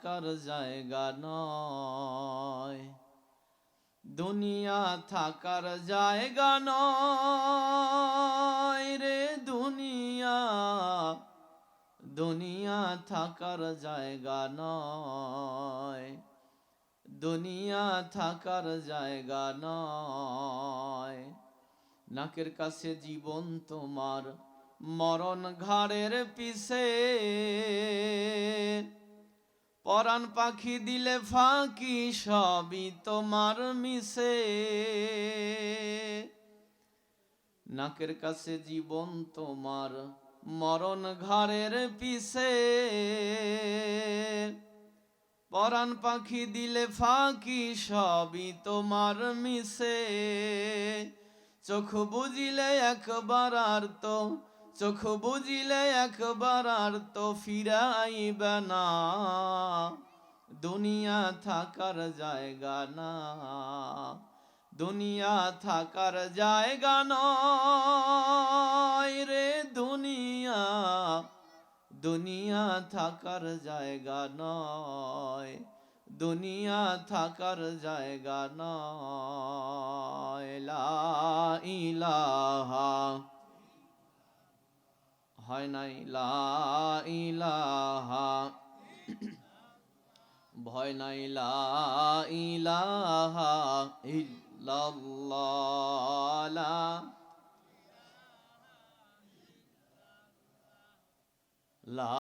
থাকার জায়গা নয়, দুনিয়া থাকার জায়গা নয় রে দুনিয়া, দুনিয়া থাকার জায়গা নয়, দুনিয়া থাকার জায়গা নয়। নাকের কাছে জীবন তোমার, মরণ ঘাড়ের পিছে, পরাণ পাখি দিলে ফাঁকি সবই তোমার মিশে। নাকের কাছে জীবন তোমার, মরণ ঘাড়ের পিছে, পরাণ পাখি দিলে ফাঁকি সবই তোমার মিশে। চোখ বুঝিলে একবার আর তো, চোখ বুঝিলে একবার আর তো ফিরাইবে না, দুনিয়া থাকার জায়গা না, দুনিয়া থাকার জায়গা নয় রে দুনিয়া, দুনিয়া থাকার জায়গা নয়, দুনিয়া থাকার জায়গা নয়। লা ইলাহা, হয় নাই লা ইলাহা, ভয় নাই লা ইলাহা ইল্লাল্লাহ, লা